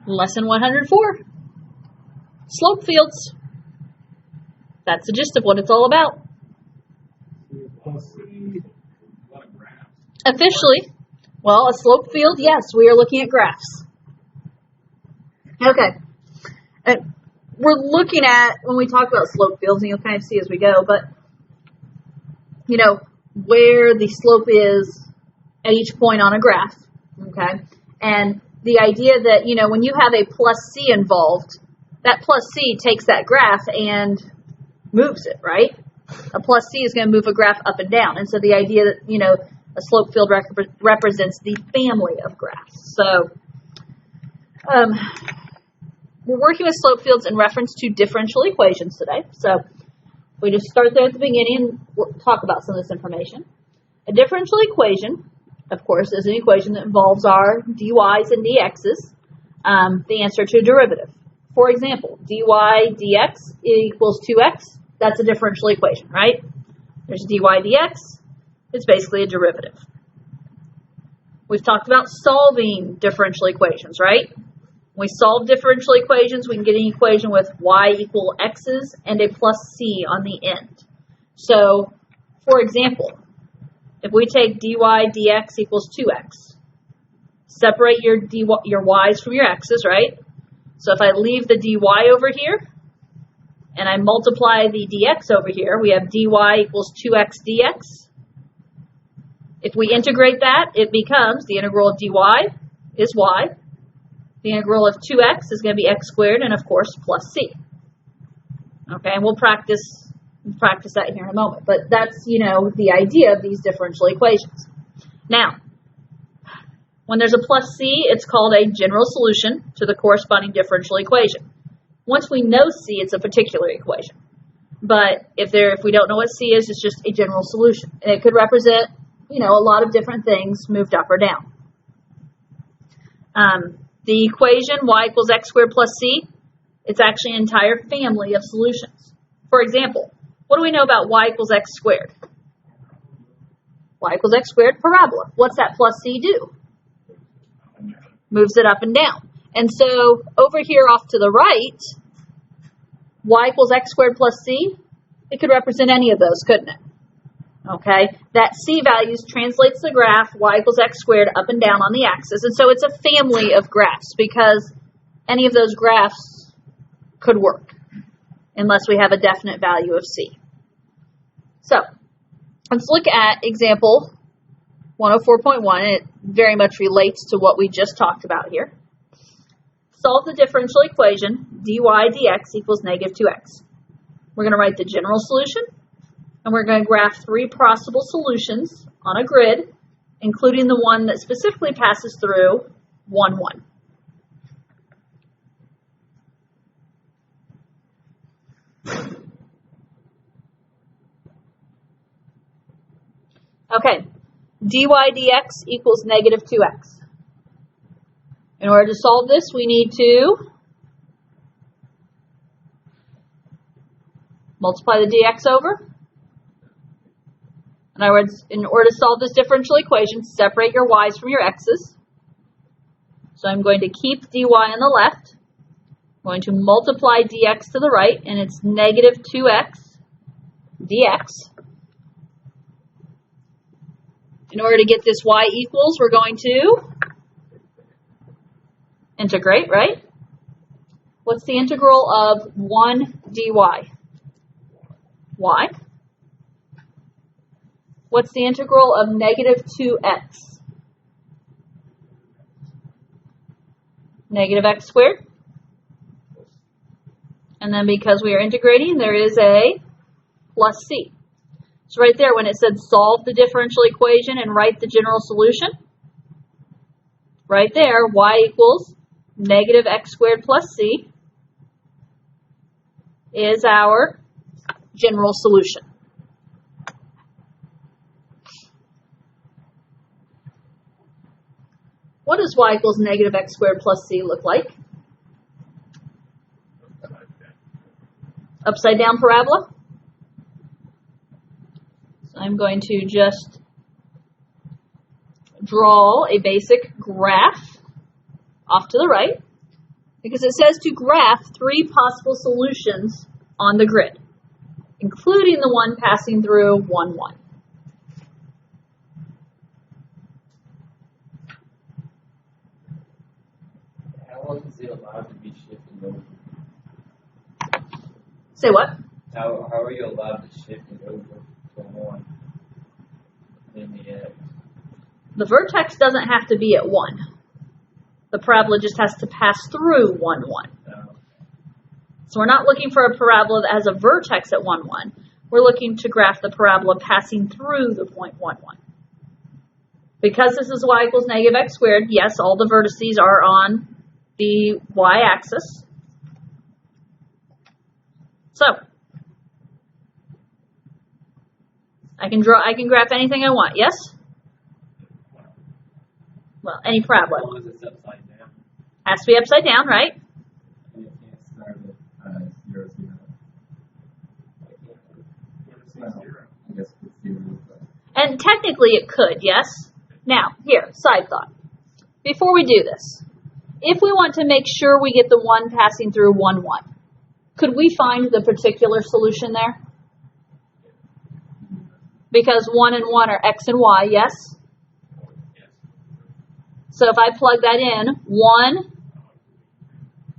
Lesson 104, slope fields. That's the gist of what it's all about. Officially, well, a slope field, yes, we are looking at graphs. Okay. We're looking at, when we talk about slope fields, and you'll kind of see as we go, but, you know, where the slope is at each point on a graph, okay? And the idea that, you know, when you have a plus c involved, that plus c takes that graph and moves it, right? A plus c is going to move a graph up and down. And so the idea that, you know, a slope field represents the family of graphs. So we're working with slope fields in reference to differential equations today. So we just start there at the beginning and we'll talk about some of this information. A differential equation, of course, is an equation that involves our dy's and dx's, the answer to a derivative. For example, dy dx equals 2x. That's a differential equation, right? There's dy dx. It's basically a derivative. We've talked about solving differential equations, right? When we solve differential equations, we can get an equation with y equal x's and a plus c on the end. So, for example, if we take dy dx equals 2x, separate your y's from your x's, right? So if I leave the dy over here, and I multiply the dx over here, we have dy equals 2x dx. If we integrate that, it becomes, the integral of dy is y. The integral of 2x is going to be x squared, and of course, plus c. Okay, and we'll practice that here in a moment. But that's, you know, the idea of these differential equations. Now, when there's a plus c, it's called a general solution to the corresponding differential equation. Once we know c, it's a particular equation. But if we don't know what c is, it's just a general solution. And it could represent, you know, a lot of different things moved up or down. The equation y equals x squared plus c, it's actually an entire family of solutions. For example, what do we know about y equals x squared? Y equals x squared, parabola. What's that plus c do? Moves it up and down. And so over here off to the right, y equals x squared plus c, it could represent any of those, couldn't it? Okay, that c values translates the graph y equals x squared up and down on the axis. And so it's a family of graphs because any of those graphs could work unless we have a definite value of c. So let's look at example 104.1. It very much relates to what we just talked about here. Solve the differential equation dy dx equals negative 2x. We're going to write the general solution, and we're going to graph three possible solutions on a grid, including the one that specifically passes through 1, 1. Okay, dy dx equals negative 2x. In order to solve this, we need to multiply the dx over. In other words, in order to solve this differential equation, separate your y's from your x's. So I'm going to keep dy on the left. I'm going to multiply dx to the right, and it's negative 2x dx. In order to get this y equals, we're going to integrate, right? What's the integral of 1 dy? Y. What's the integral of negative 2x? Negative x squared. And then because we are integrating, there is a plus c. So right there, when it said solve the differential equation and write the general solution, right there, y equals negative x squared plus c is our general solution. What does y equals negative x squared plus c look like? Upside down parabola. So I'm going to just draw a basic graph off to the right. Because it says to graph 3 possible solutions on the grid, including the one passing through 1, 1. How long is it allowed to be shifted over? Say what? How are you allowed to shift it over to 1 in the X? The vertex doesn't have to be at 1. The parabola just has to pass through 1, 1. So we're not looking for a parabola that has a vertex at 1, 1. We're looking to graph the parabola passing through the point 1, 1. Because this is y equals negative x squared, yes, all the vertices are on the y-axis. So I can graph anything I want, yes? Well, any parabola. As long as it's upside down. Has to be upside down, right? And it can't start at 0, 0. I guess it's 0. And technically it could, yes? Now, here, side thought. Before we do this, if we want to make sure we get the one passing through 1, 1, could we find the particular solution there? Because 1 and 1 are x and y, yes? So if I plug that in, 1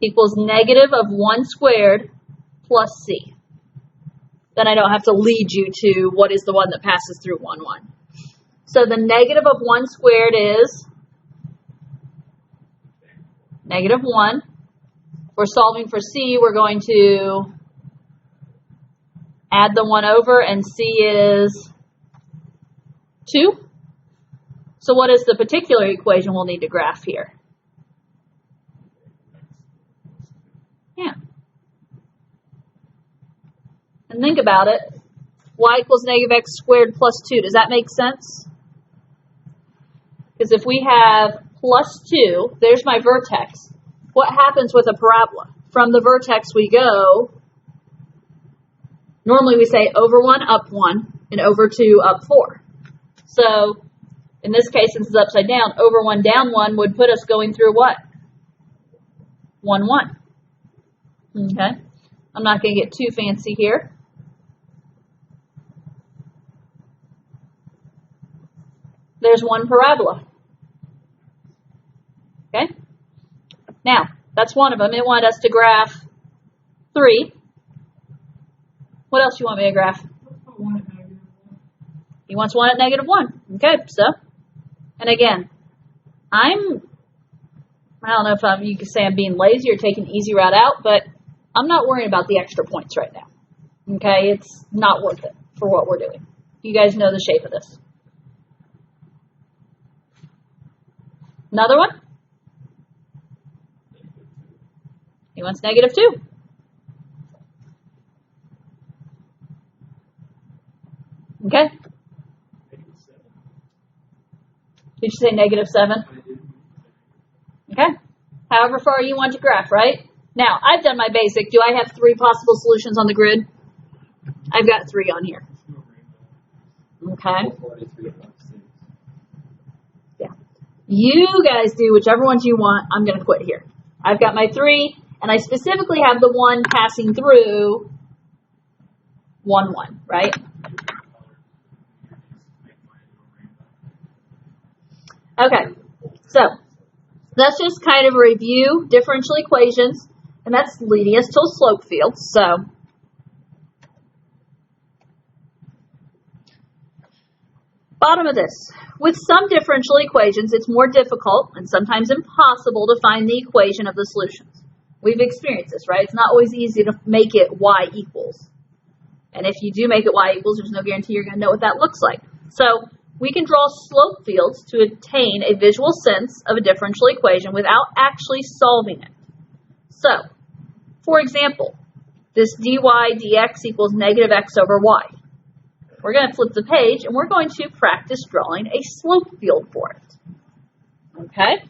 equals negative of 1 squared plus c. Then I don't have to lead you to what is the one that passes through 1, 1. So the negative of 1 squared is negative 1. If we're solving for c, we're going to add the 1 over, and c is 2. So what is the particular equation we'll need to graph here? Yeah. And think about it. Y equals negative x squared plus 2. Does that make sense? Because if we have plus 2, there's my vertex. What happens with a parabola? From the vertex we go, normally we say over 1, up 1, and over 2, up 4. So in this case, since it's upside down, over 1, down 1 would put us going through what? 1, 1. Okay. I'm not going to get too fancy here. There's one parabola. Okay. Now, that's one of them. It wanted us to graph 3. What else do you want me to graph? He wants 1 at negative 1. Okay, so, and again, I don't know if you could say I'm being lazy or taking the easy route out, but I'm not worrying about the extra points right now. Okay, it's not worth it for what we're doing. You guys know the shape of this. Another one? He wants negative 2. Okay. Did you say negative 7? Okay. However far you want to graph, right? Now, I've done my basic. Do I have 3 possible solutions on the grid? I've got 3 on here. Okay. Yeah. You guys do whichever ones you want. I'm going to quit here. I've got my 3, and I specifically have the one passing through 1, 1, right? Okay, so that's just kind of a review, differential equations, and that's leading us to a slope field. So bottom of this, with some differential equations, it's more difficult and sometimes impossible to find the equation of the solutions. We've experienced this, right? It's not always easy to make it y equals. And if you do make it y equals, there's no guarantee you're going to know what that looks like. So we can draw slope fields to attain a visual sense of a differential equation without actually solving it. So, for example, this dy dx equals negative x over y. We're going to flip the page and we're going to practice drawing a slope field for it. Okay?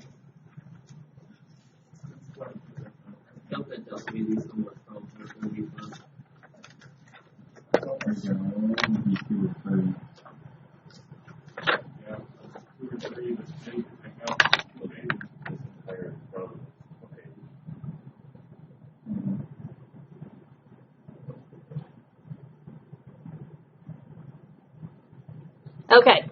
Okay.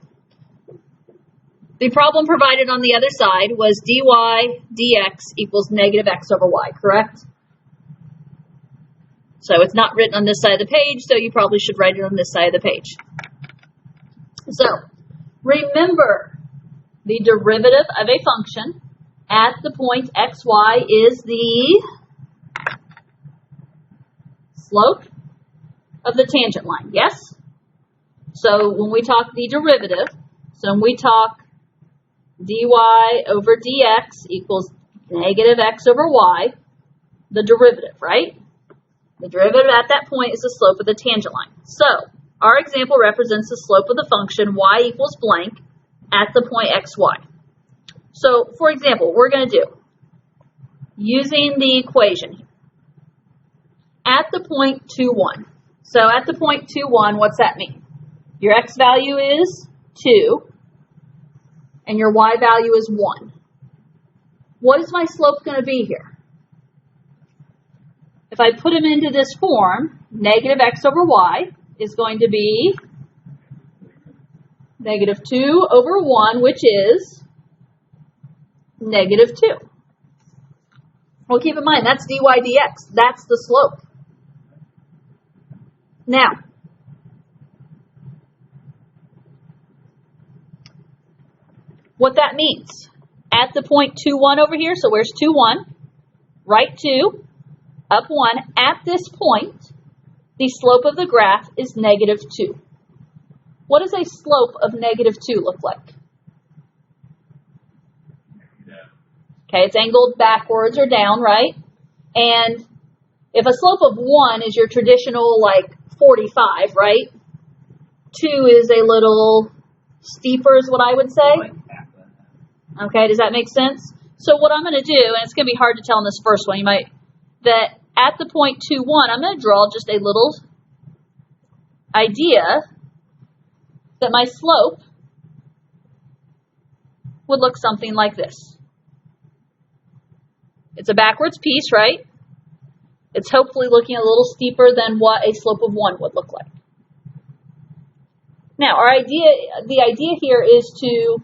The problem provided on the other side was dy dx equals negative x over y, correct? So it's not written on this side of the page, so you probably should write it on this side of the page. So remember, the derivative of a function at the point xy is the slope of the tangent line, yes? So when we talk the derivative, so when we talk dy over dx equals negative x over y, the derivative, right? The derivative at that point is the slope of the tangent line. So our example represents the slope of the function y equals blank at the point xy. So for example, what we're going to do, using the equation, at the point 2, 1. So at the point 2, 1, what's that mean? Your x value is 2, and your y value is 1. What is my slope going to be here? If I put them into this form, negative x over y is going to be negative 2 over 1, which is negative 2. Well, keep in mind, that's dy dx. That's the slope. Now, what that means, at the point 2, 1 over here, so where's 2, 1? Right 2, up 1. At this point, the slope of the graph is negative 2. What does a slope of negative 2 look like? Okay, it's angled backwards or down, right? And if a slope of 1 is your traditional, like, 45, right? 2 is a little steeper is what I would say. Okay, does that make sense? So what I'm going to do, and it's going to be hard to tell in this first one, that at the point 2, 1, I'm going to draw just a little idea that my slope would look something like this. It's a backwards piece, right? It's hopefully looking a little steeper than what a slope of 1 would look like. Now, the idea here is to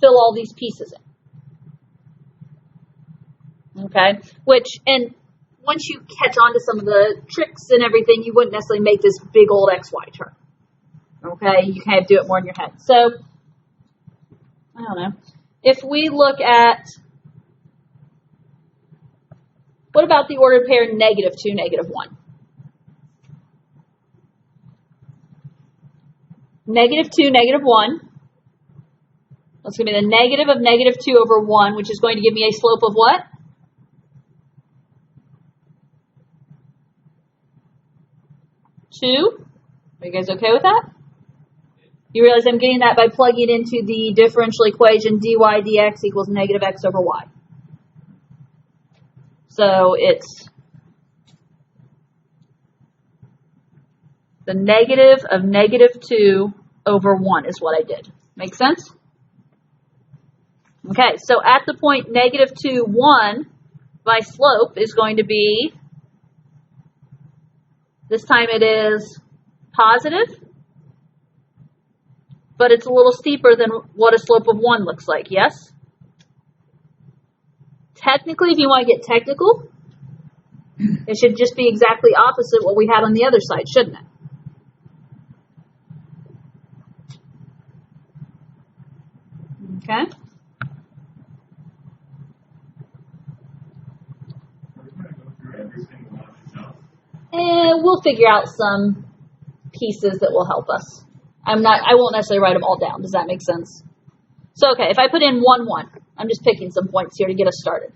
fill all these pieces in. Okay? And once you catch on to some of the tricks and everything, you wouldn't necessarily make this big old XY term. Okay? You kind of do it more in your head. So, I don't know. If we look at, what about the ordered pair negative 2, negative 1? Negative 2, negative 1. That's going to be the negative of negative 2 over 1, which is going to give me a slope of what? Two. Are you guys okay with that? You realize I'm getting that by plugging into the differential equation dy dx equals negative x over y. So it's the negative of negative 2 over 1 is what I did. Make sense? Okay, so at the point negative 2, 1, my slope is going to be, this time it is positive, but it's a little steeper than what a slope of 1 looks like, yes? Technically, if you want to get technical, it should just be exactly opposite what we had on the other side, shouldn't it? Okay. And we'll figure out some pieces that will help us. I won't necessarily write them all down. Does that make sense? So, okay, if I put in 1, 1, I'm just picking some points here to get us started.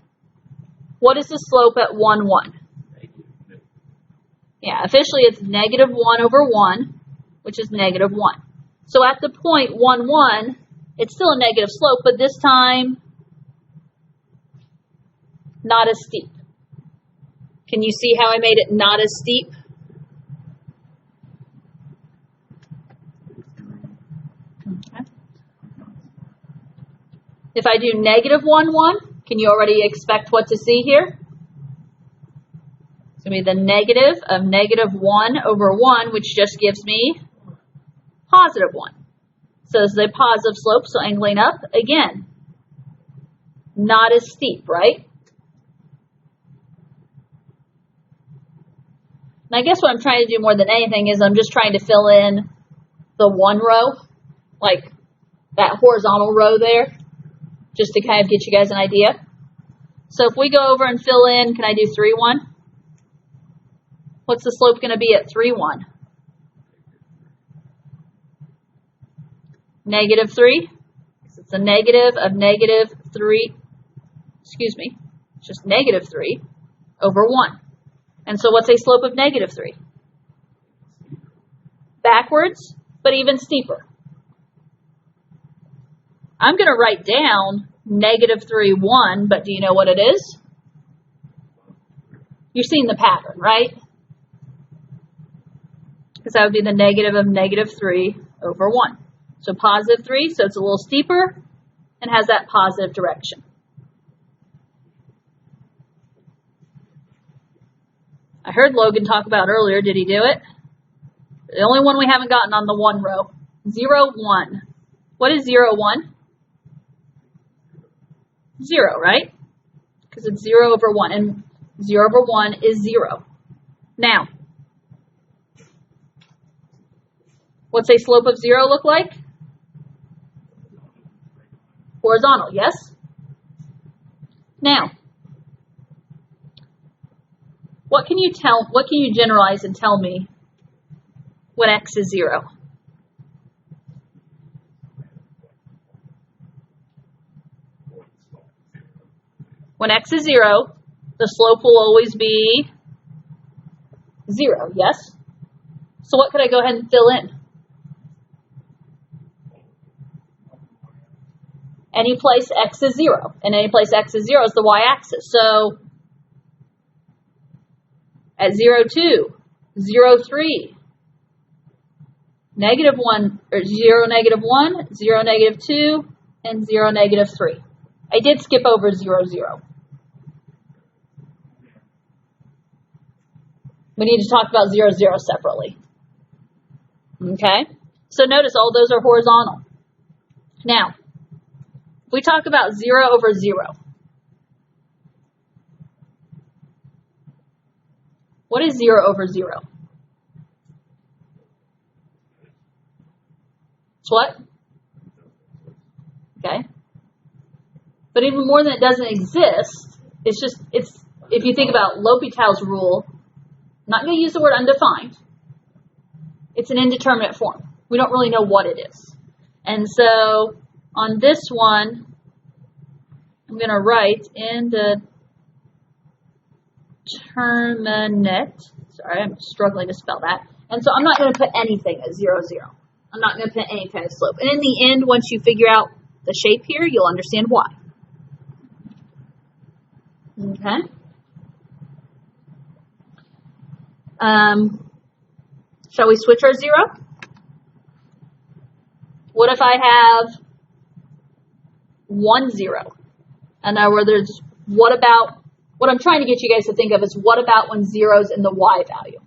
What is the slope at 1, 1? Yeah, officially it's negative 1 over 1, which is negative 1. So at the point 1, 1, it's still a negative slope, but this time not as steep. Can you see how I made it not as steep? Okay. If I do negative 1, 1, can you already expect what to see here? It's going to be the negative of negative 1 over 1, which just gives me positive 1. So this is a positive slope, so angling up, again, not as steep, right? And I guess what I'm trying to do more than anything is I'm just trying to fill in the one row, like that horizontal row there, just to kind of get you guys an idea. So if we go over and fill in, can I do 3, 1? What's the slope going to be at 3, 1? Negative 3. It's a negative of negative 3, excuse me, it's just negative 3 over 1. And so what's a slope of negative 3? Backwards, but even steeper. I'm going to write down negative 3, 1, but do you know what it is? You're seeing the pattern, right? Because that would be the negative of negative 3 over 1. So positive 3, so it's a little steeper and has that positive direction. I heard Logan talk about earlier. Did he do it? The only one we haven't gotten on the one row. 0, 1. What is 0, 1? 0, right? Because it's 0 over 1. And 0 over 1 is 0. Now, what's a slope of 0 look like? Horizontal, yes? Now, what can you generalize and tell me when x is 0? When x is 0, the slope will always be 0, yes? So what could I go ahead and fill in? Any place x is 0, and any place x is 0 is the y-axis. So at 0, 2, 0, 3, negative 1, or 0, negative 1, 0, negative 2, and 0, negative 3. I did skip over 0, 0. We need to talk about 0, 0 separately. Okay? So notice all those are horizontal. Now, if we talk about 0 over 0, what is 0 over 0? It's what? Okay. But even more than it doesn't exist, it's if you think about L'Hopital's rule, I'm not going to use the word undefined. It's an indeterminate form. We don't really know what it is. And so on this one, I'm going to write indeterminate. Sorry, I'm struggling to spell that. And so I'm not going to put anything at 0, 0. I'm not going to put any kind of slope. And in the end, once you figure out the shape here, you'll understand why. Okay. Shall we switch our 0? What if I have 1, 0? In other words, what I'm trying to get you guys to think of is what about when 0's in the y value?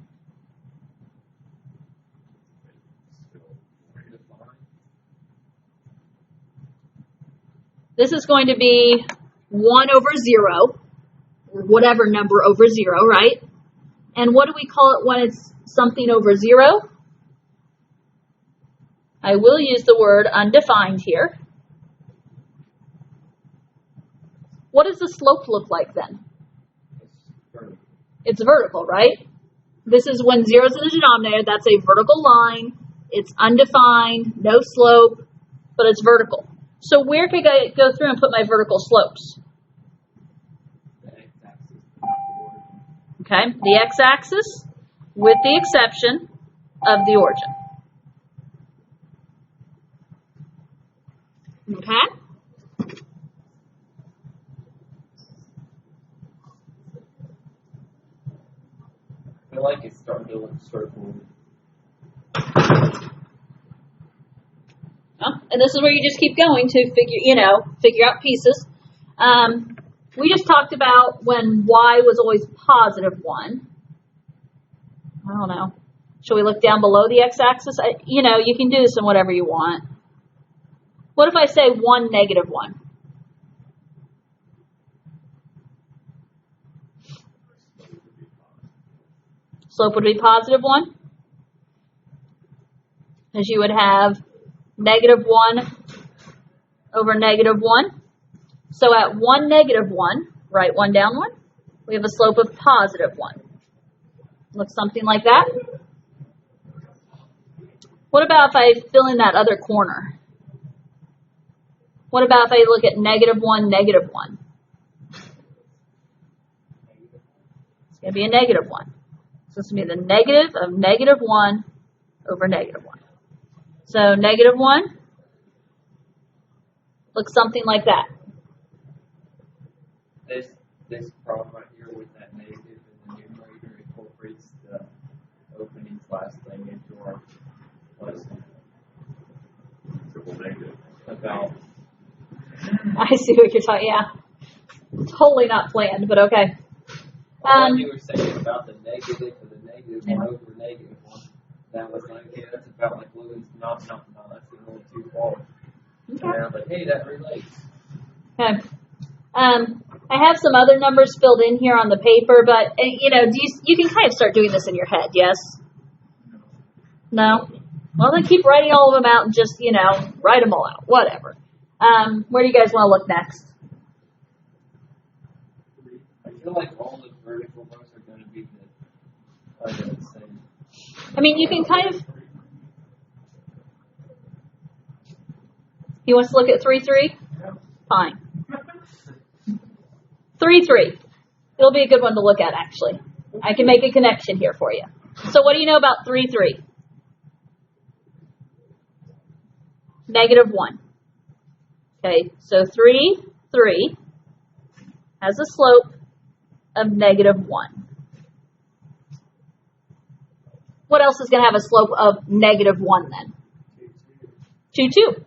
This is going to be 1 over 0, or whatever number over 0, right? And what do we call it when it's something over 0? I will use the word undefined here. What does the slope look like then? It's vertical, right? This is when 0's in the denominator. That's a vertical line. It's undefined, no slope, but it's vertical. So where could I go through and put my vertical slopes? Okay, the x-axis with the exception of the origin. Okay? I feel like it's starting to look straightforward. And this is where you just keep going to figure out pieces. We just talked about when y was always positive 1. I don't know. Should we look down below the x-axis? You can do this in whatever you want. What if I say 1, negative 1? Slope would be positive 1. Because you would have negative 1 over negative 1. So at 1, negative 1, write 1 down 1, we have a slope of positive 1. Looks something like that. What about if I fill in that other corner? What about if I look at negative 1, negative 1? It's going to be a negative 1. So it's going to be the negative of negative 1 over negative 1. So negative 1 looks something like that. This problem right here with that negative in the numerator incorporates the opening slash thing into our lesson. Triple negative. About I see what you're talking. Yeah, totally not planned, but okay. what you were saying about the negative of the negative 1 over negative 1. That was like, hey, that's about like Lewis. No, that's a little too far. Okay. And I was like, hey, that relates. Okay. I have some other numbers filled in here on the paper, but you can kind of start doing this in your head. Yes. No. Well, then keep writing all of them out and just write them all out. Whatever. Where do you guys want to look next? I feel like all the vertical rows are going to be the same. I mean, you can kind of. You want us to look at 3, 3? Fine. 3, 3. It'll be a good one to look at, actually. I can make a connection here for you. So what do you know about 3, 3? Negative 1. Okay, so 3, 3 has a slope of negative 1. What else is going to have a slope of negative 1 then? 2, 2.